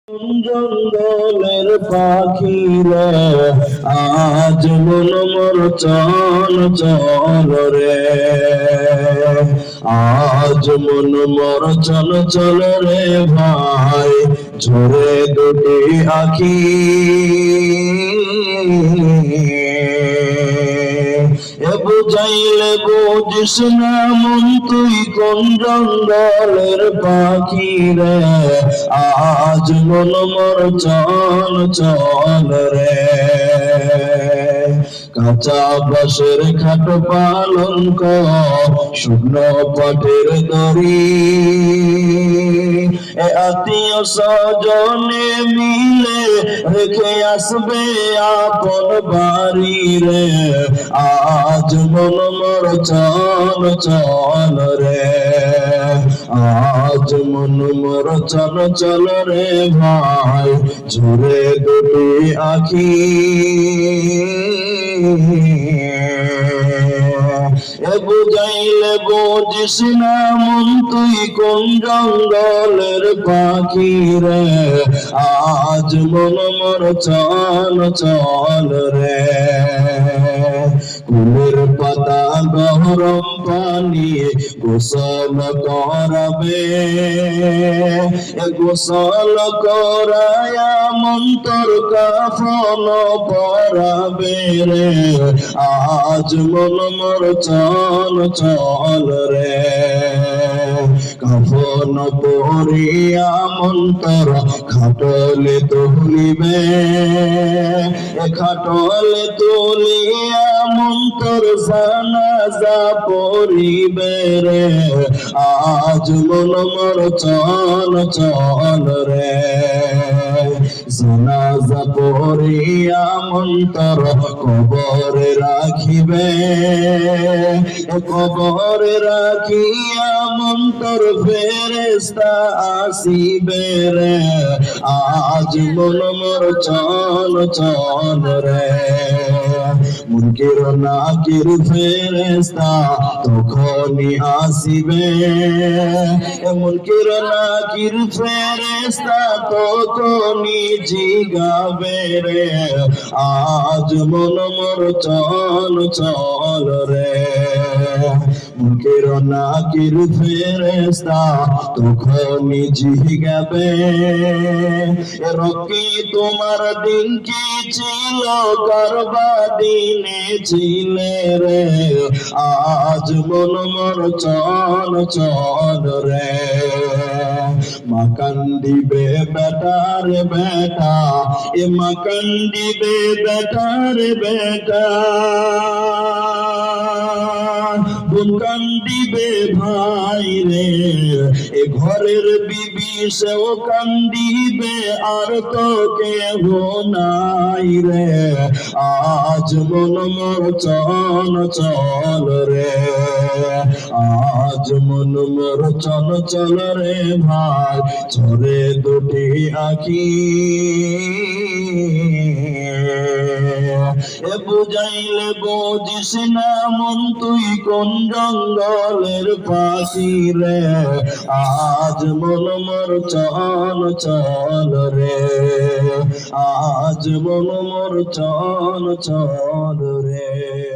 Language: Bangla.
জঙ্গলের পাখি রে আজ মন মোর চল চল রে, আজ মন মোর চল চল রে ভাই, ঝরে দুটি আখি বুঝাইলে বুঝিস না মন তুই কোন জঙ্গলের পাখি রে, আজ মন মোর চল চল রে। কাঁচা বাঁশের খাট পালঙ্ক, শুকনো পাটের দড়ি, আত্মীয় স্বজনে মিলে রেখে আসবে আপন বাড়ি রে, আজ মন মোর চল চল রে, আজ মন মোর চল চল রে ভাই, ঝরে দুটি আখি বুঝাইলে বুঝিস না মন তুই কোন জঙ্গলের পাখি রে, আজ মন মোর চল চল রে। কুলের পাতা গরম পানি গোসল করাবে, গোসল করায়া মন্তর কাফন পরাবে রে, আজ মন মোর চল চল রে। কাফন পরিয়া মন্তর খাটলে তুলিবে, খাটলে তুলিয়া মন্তর জানাজা পড়িবে রে, আজ মন মোর চল চল রে। জানাজা পড়িয়া মন্তর কবরে রাখিবে, কবরে রাখিয়া মন্তর ফেরেশতা আসিবে রে, আজ মন মোর চল চল রে। মুনকির নাকির ফেরেশতা তখনই আসিবে, মুনকির নাকির ফেরেশতা তখনই জিগাবে রে, আজ মন মোর চল চল রে। মুনকির নাকির ফেরেশতা তখনই জিগাবে, রকি তোমার দিন কি ছিল, করবা দিনে ছিলে রে, আজ মন মোর চল চল রে। মাকান্দিবে বেটার বেটা, এ মাকান্দিবে বেটার বেটা, বোন কান্দিবে ভাই রে, এ ঘরের বিবি সেও কান্দিবে, আর তো কেহ নাই রে, আজ মন মোর চল চল রে, আজ মন মোর চল চল রে ভাই, ঝরে দুটি আখি বুঝাইলে বুঝিস না মন তুই কোন জঙ্গলের পাখি রে, আজ মন মোর চল চল রে, আজ মন মোর চল চল রে।